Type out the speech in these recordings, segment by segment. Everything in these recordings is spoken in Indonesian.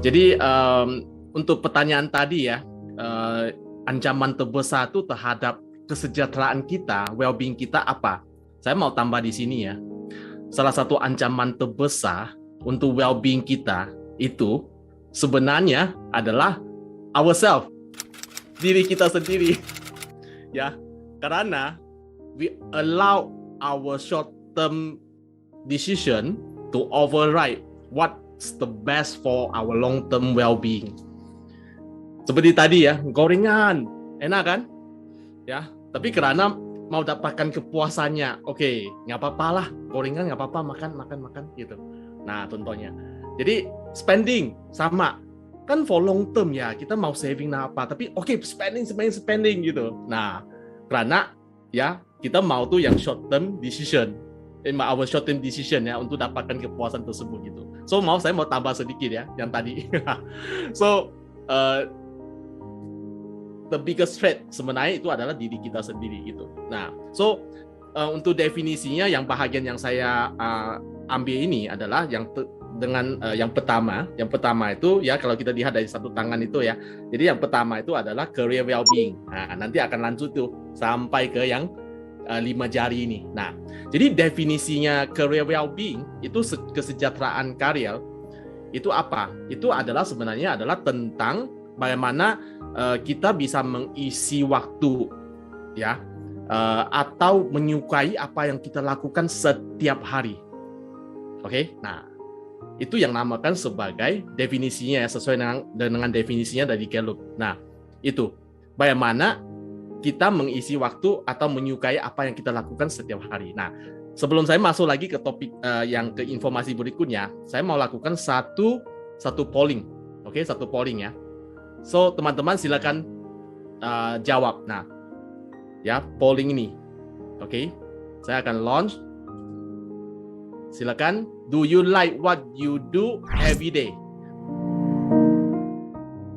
Jadi untuk pertanyaan tadi ya, ancaman terbesar itu terhadap kesejahteraan kita, well-being kita apa? Saya mau tambah di sini ya. Salah satu ancaman terbesar untuk well-being kita itu sebenarnya adalah ourselves, diri kita sendiri. Ya, karena we allow our short-term decision to override what's the best for our long-term well-being. Seperti tadi ya, gorengan, enak kan? Ya, tapi karena mau dapatkan kepuasannya, oke, nggak apa-apa lah, gorengan nggak apa-apa, makan gitu. Nah, contohnya. Jadi spending sama, kan for long term ya, kita mau saving apa, tapi oke, spending gitu. Nah, karena ya kita mau tuh yang short term decision, our short term decision ya untuk dapatkan kepuasan tersebut gitu. So saya mau tambah sedikit ya yang tadi. So the biggest threat sebenarnya itu adalah diri kita sendiri gitu. Nah, so untuk definisinya yang bahagian yang saya ambil ini adalah dengan yang pertama itu ya kalau kita lihat dari satu tangan itu ya. Jadi yang pertama itu adalah career well-being. Nah, nanti akan lanjut tuh sampai ke yang 5 jari ini. Nah, jadi definisinya career well-being itu kesejahteraan karir itu apa? Itu adalah sebenarnya adalah tentang bagaimana kita bisa mengisi waktu ya atau menyukai apa yang kita lakukan setiap hari. Oke? Nah, itu yang namakan sebagai definisinya ya, sesuai dengan definisinya dari Gallup. Nah, itu bagaimana kita mengisi waktu atau menyukai apa yang kita lakukan setiap hari. Nah, sebelum saya masuk lagi ke topik yang ke informasi berikutnya, saya mau lakukan satu polling. Oke, satu polling ya. So, teman-teman silakan jawab. Nah, ya, polling ini. Oke. Saya akan launch. Silakan. Do you like what you do every day?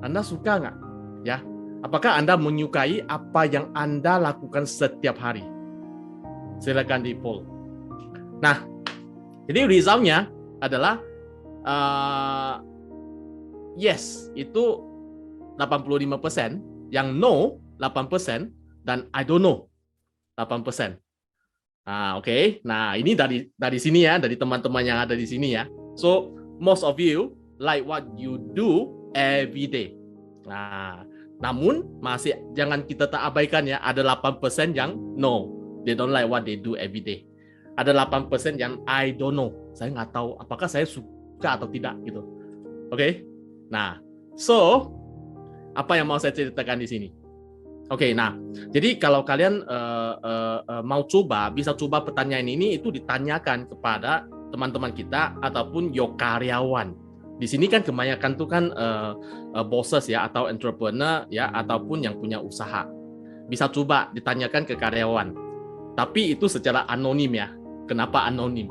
Anda suka nggak? Ya. Apakah Anda menyukai apa yang Anda lakukan setiap hari? Silakan di poll. Nah, jadi resultnya adalah yes, itu 85%, yang no 8%, dan I don't know 8%. Nah, oke. Nah, ini dari sini ya, dari teman-teman yang ada di sini ya. So, most of you like what you do every day. Nah, namun masih jangan kita tak abaikan ya, ada 8% yang no, they don't like what they do every day. Ada 8% yang I don't know, saya nggak tahu apakah saya suka atau tidak gitu. Oke. Nah, so apa yang mau saya ceritakan di sini? Oke, nah, jadi kalau kalian mau coba, bisa coba pertanyaan ini itu ditanyakan kepada teman-teman kita ataupun your karyawan. Di sini kan kebanyakan tuh kan bosses ya atau entrepreneur ya ataupun yang punya usaha. Bisa coba ditanyakan ke karyawan. Tapi itu secara anonim ya. Kenapa anonim?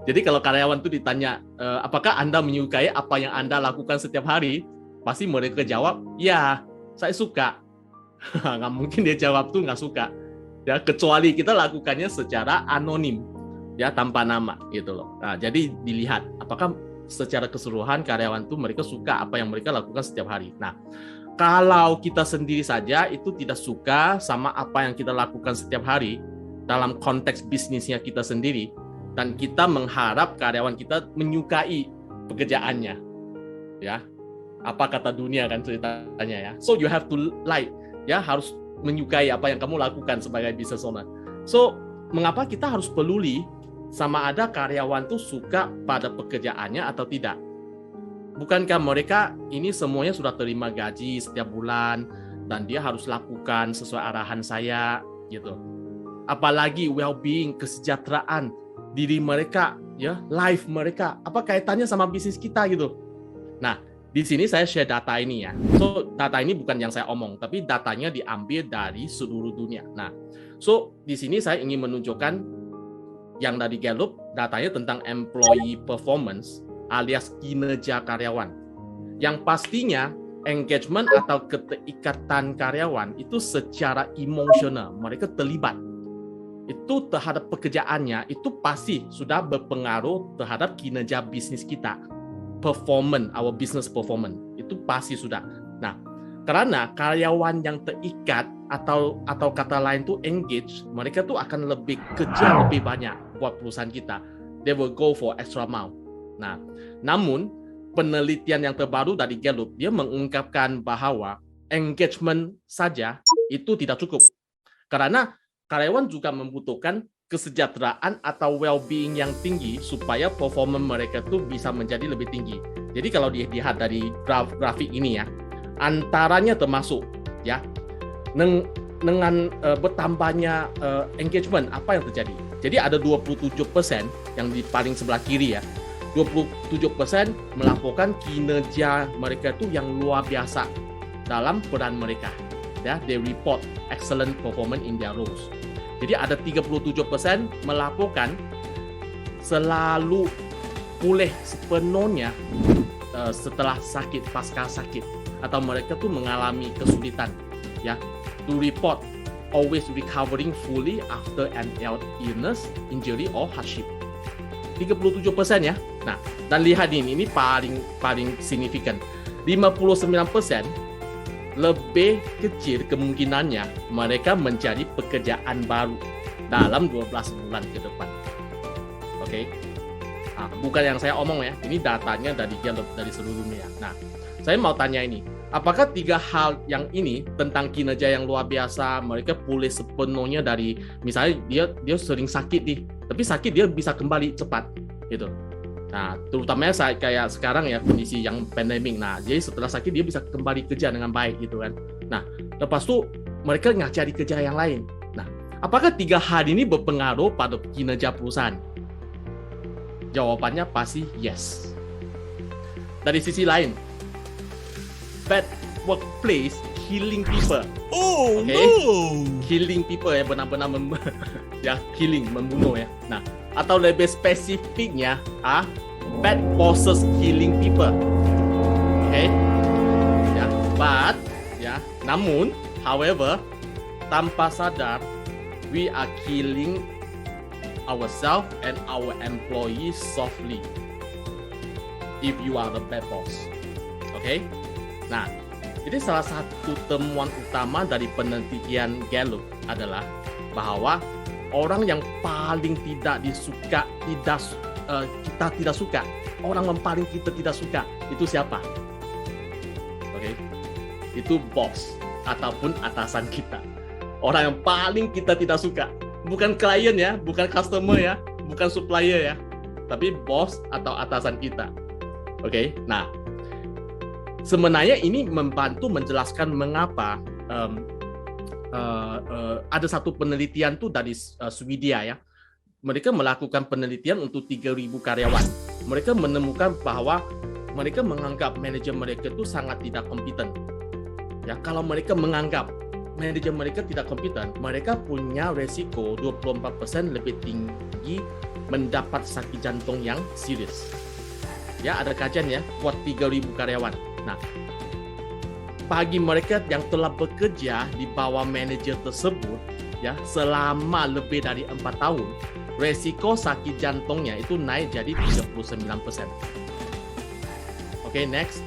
Jadi kalau karyawan tuh ditanya, apakah Anda menyukai apa yang Anda lakukan setiap hari? Pasti mereka jawab, ya, saya suka. Nggak mungkin dia jawab tuh nggak suka. Ya, kecuali kita lakukannya secara anonim, ya tanpa nama gitu loh. Nah, jadi dilihat apakah secara keseluruhan karyawan tuh mereka suka apa yang mereka lakukan setiap hari. Nah, kalau kita sendiri saja itu tidak suka sama apa yang kita lakukan setiap hari dalam konteks bisnisnya kita sendiri, dan kita mengharap karyawan kita menyukai pekerjaannya, ya. Apa kata dunia kan ceritanya ya. So you have to like, ya harus menyukai apa yang kamu lakukan sebagai business owner. So mengapa kita harus peduli sama ada karyawan tuh suka pada pekerjaannya atau tidak? Bukankah mereka ini semuanya sudah terima gaji setiap bulan dan dia harus lakukan sesuai arahan saya gitu. Apalagi well-being, kesejahteraan diri mereka, ya, life mereka, apa kaitannya sama bisnis kita gitu. Nah, di sini saya share data ini ya. So, data ini bukan yang saya omong, tapi datanya diambil dari seluruh dunia. Nah, so di sini saya ingin menunjukkan yang dari Gallup, datanya tentang employee performance alias kinerja karyawan. Yang pastinya engagement atau keterikatan karyawan itu secara emosional, mereka terlibat. Itu terhadap pekerjaannya, itu pasti sudah berpengaruh terhadap kinerja bisnis kita. performance, our business performance. Itu pasti sudah. Nah, karena karyawan yang terikat atau kata lain tuh engage, mereka tuh akan lebih kerja lebih banyak buat perusahaan kita. They will go for extra mile. Nah, namun penelitian yang terbaru dari Gallup, dia mengungkapkan bahwa engagement saja itu tidak cukup. Karena karyawan juga membutuhkan kesejahteraan atau well-being yang tinggi supaya performance mereka tuh bisa menjadi lebih tinggi. Jadi kalau dilihat dari grafik ini ya, antaranya termasuk ya dengan bertambahnya engagement, apa yang terjadi? Jadi ada 27% yang di paling sebelah kiri ya. 27% melaporkan kinerja mereka itu yang luar biasa dalam peran mereka. Ya, they report excellent performance in their roles. Jadi ada 37% melaporkan selalu pulih sepenuhnya setelah sakit, pasca sakit, atau mereka tuh mengalami kesulitan ya, to report always recovering fully after an illness, injury or hardship. 37% ya. Nah, dan lihat ini paling signifikan. 59% lebih kecil kemungkinannya mereka mencari pekerjaan baru dalam 12 bulan ke depan. Oke. Nah, bukan yang saya omong ya, ini datanya dari Gallup, dari seluruh dunia. Nah, saya mau tanya ini, apakah 3 hal yang ini tentang kinerja yang luar biasa, mereka pulih sepenuhnya dari, misalnya dia sering sakit nih, tapi sakit dia bisa kembali cepat gitu. Nah, terutamanya kayak sekarang ya, kondisi yang pandemik. Nah, jadi setelah sakit dia bisa kembali kerja dengan baik gitu kan. Nah, lepas itu mereka nggak cari kerja yang lain. Nah, apakah 3 hal ini berpengaruh pada kinerja perusahaan? Jawabannya pasti yes. Dari sisi lain, bad workplace killing people. Oh okay? no. Killing people ya, benar-benar ya, killing, membunuh ya. Nah, atau lebih spesifiknya, bad bosses killing people. Okay? Ya, but ya, namun, however, tanpa sadar, we are killing ourselves and our employees softly if you are the bad boss. Okay? Nah, jadi salah satu temuan utama dari penelitian Gallup adalah bahwa orang yang paling kita tidak suka, orang yang paling kita tidak suka itu siapa? Oke, itu bos ataupun atasan kita. Orang yang paling kita tidak suka, bukan klien ya, bukan customer ya, bukan supplier ya, tapi bos atau atasan kita. Oke, nah. Sebenarnya ini membantu menjelaskan mengapa ada satu penelitian tuh dari Swedia ya. Mereka melakukan penelitian untuk 3.000 karyawan. Mereka menemukan bahwa mereka menganggap manajer mereka itu sangat tidak kompeten. Ya, kalau mereka menganggap manajer mereka tidak kompeten, mereka punya resiko 24% lebih tinggi mendapat sakit jantung yang serius. Ya, ada kajian ya buat 3.000 karyawan. Nah, bagi mereka yang telah bekerja di bawah manajer tersebut ya selama lebih dari 4 tahun, resiko sakit jantungnya itu naik jadi 39%. Oke, next.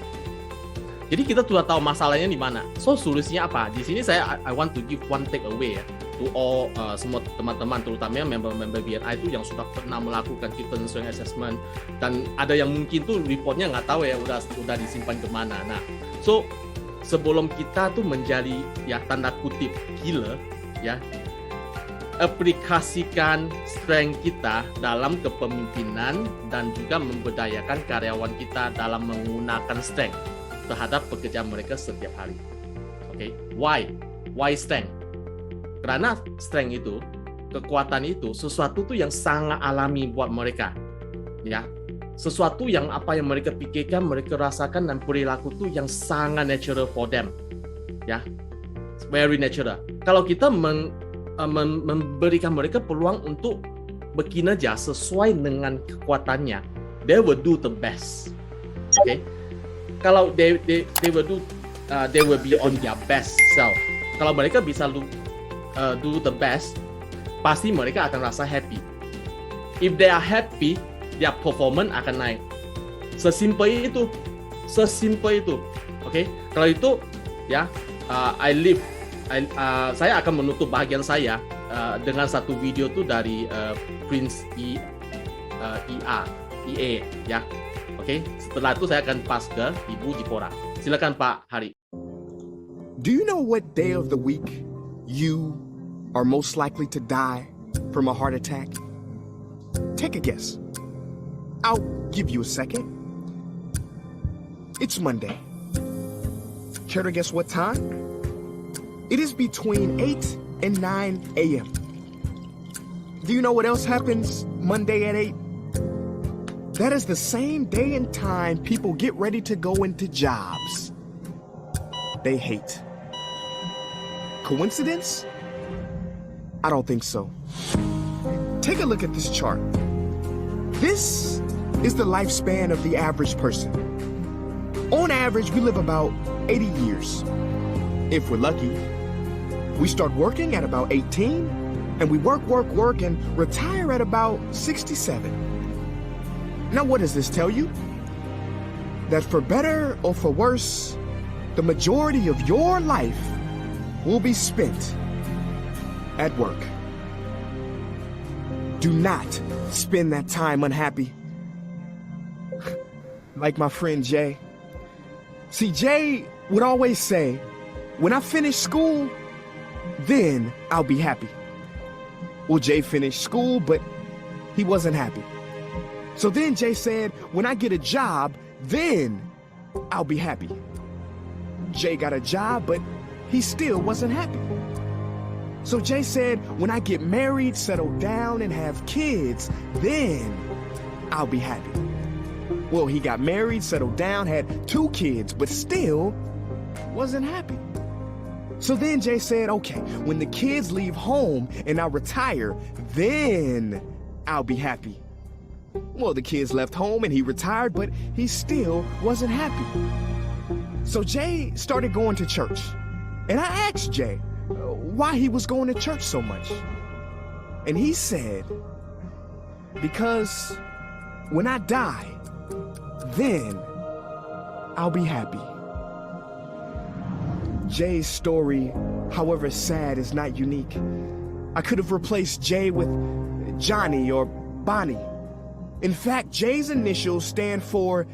Jadi kita sudah tahu masalahnya di mana. So, solusinya apa? Di sini I want to give one take away ya to all semua teman-teman, terutama member-member BNI itu yang sudah pernah melakukan fitness strength assessment, dan ada yang mungkin tuh reportnya nggak tahu ya udah disimpan kemana. Nah, so sebelum kita tuh menjadi ya tanda kutip killer ya, aplikasikan strength kita dalam kepemimpinan dan juga memberdayakan karyawan kita dalam menggunakan strength terhadap pekerjaan mereka setiap hari. Oke, why strength? Karena strength itu, kekuatan itu sesuatu tuh yang sangat alami buat mereka. Ya. Sesuatu yang apa yang mereka pikirkan, mereka rasakan, dan perilaku tuh yang sangat natural for them. Ya. Very natural. Kalau kita memberikan mereka peluang untuk berkinerja sesuai dengan kekuatannya, they will do the best. Okay? Kalau they will do, they will be on their best self. Kalau mereka bisa do the best, pasti mereka akan rasa happy. If they are happy, their performance akan naik. Sesimpel itu. Oke, kalau itu ya, saya akan menutup bagian saya dengan satu video tuh dari Prince EA ya. Oke, setelah itu saya akan pas ke Ibu Jipora. Silakan Pak Hari. Do you know what day of the week you are most likely to die from a heart attack? Take a guess. I'll give you a second. It's Monday. Care to guess what time? It is between 8 and 9 a.m. Do you know what else happens Monday at 8? That is the same day and time people get ready to go into jobs they hate. Coincidence? I don't think so. Take a look at this chart. This is the lifespan of the average person. On average, we live about 80 years. If we're lucky, we start working at about 18, and we work, and retire at about 67. Now, what does this tell you? That for better or for worse, the majority of your life will be spent at work. Do not spend that time unhappy. Like my friend Jay. See, Jay would always say, when I finish school, then I'll be happy. Well, Jay finished school, but he wasn't happy. So then Jay said, when I get a job, then I'll be happy. Jay got a job, but he still wasn't happy. So Jay said, when I get married, settle down, and have kids, then I'll be happy. Well, he got married, settled down, had 2 kids, but still wasn't happy. So then Jay said, okay, when the kids leave home and I retire, then I'll be happy. Well, the kids left home and he retired, but he still wasn't happy. So Jay started going to church. And I asked Jay why he was going to church so much. And he said, because when I die, then I'll be happy. Jay's story, however sad, is not unique. I could have replaced Jay with Johnny or Bonnie. In fact, Jay's initials stand for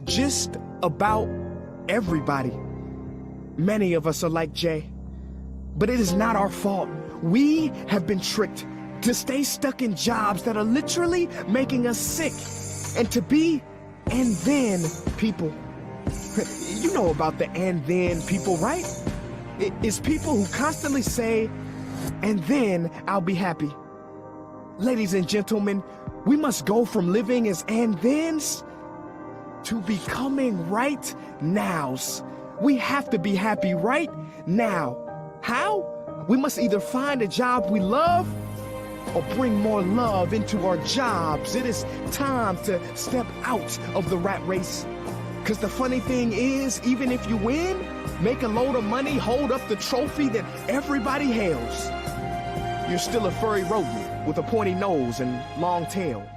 just about everybody. Many of us are like Jay, but it is not our fault. We have been tricked to stay stuck in jobs that are literally making us sick, and to be and then people. You know about the and then people, right? It's people who constantly say, and then I'll be happy. Ladies and gentlemen, we must go from living as and thens to becoming right nows. We have to be happy right now. How? We must either find a job we love or bring more love into our jobs. It is time to step out of the rat race. Because the funny thing is, even if you win, make a load of money, hold up the trophy that everybody hails, you're still a furry rodent with a pointy nose and long tail.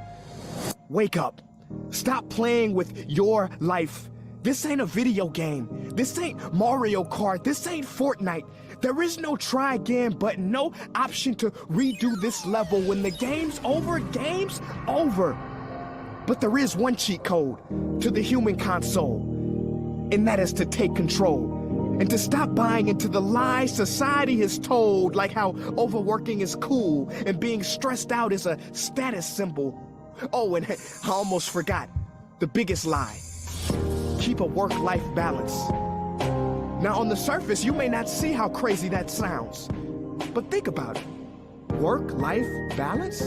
Wake up. Stop playing with your life. This ain't a video game. This ain't Mario Kart. This ain't Fortnite. There is no try again button, no option to redo this level. When the game's over, game's over. But there is one cheat code to the human console, and that is to take control and to stop buying into the lies society has told, like how overworking is cool and being stressed out is a status symbol. Oh, and I almost forgot the biggest lie. Keep a work-life balance. Now, on the surface, you may not see how crazy that sounds, but think about it. Work-life balance?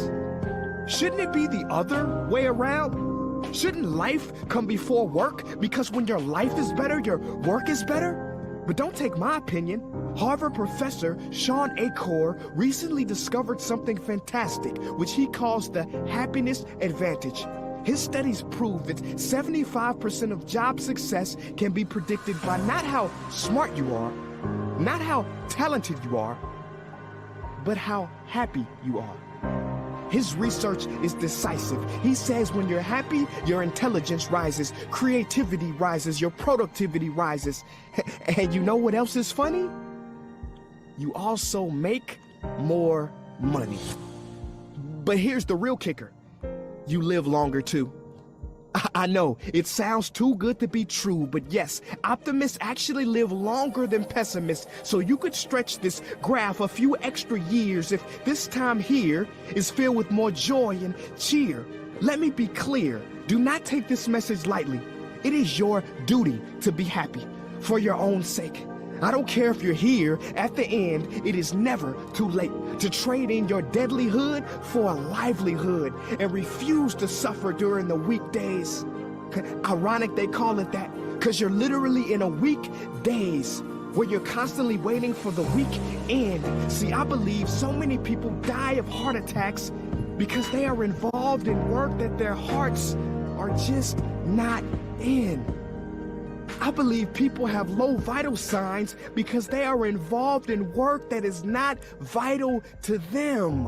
Shouldn't it be the other way around? Shouldn't life come before work? Because when your life is better, your work is better? But don't take my opinion. Harvard professor Sean Achor recently discovered something fantastic, which he calls the happiness advantage. His studies prove that 75% of job success can be predicted by not how smart you are, not how talented you are, but how happy you are. His research is decisive. He says when you're happy, your intelligence rises, creativity rises, your productivity rises. And you know what else is funny? You also make more money. But here's the real kicker. You live longer too. I know, it sounds too good to be true, but yes, optimists actually live longer than pessimists, so you could stretch this graph a few extra years if this time here is filled with more joy and cheer. Let me be clear, do not take this message lightly. It is your duty to be happy, for your own sake. I don't care if you're here, at the end, it is never too late to trade in your deadlyhood for a livelihood and refuse to suffer during the weekdays. Ironic they call it that, because you're literally in a weekdays where you're constantly waiting for the weekend. See, I believe so many people die of heart attacks because they are involved in work that their hearts are just not in. I believe people have low vital signs because they are involved in work that is not vital to them.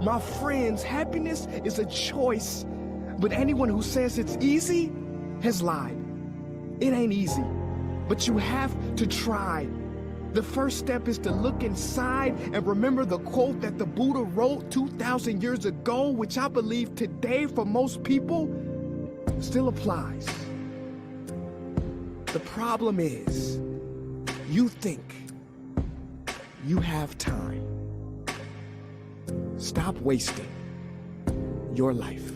My friends, happiness is a choice, but anyone who says it's easy has lied. It ain't easy, but you have to try. The first step is to look inside and remember the quote that the Buddha wrote 2,000 years ago, which I believe today for most people still applies. The problem is, you think you have time. Stop wasting your life.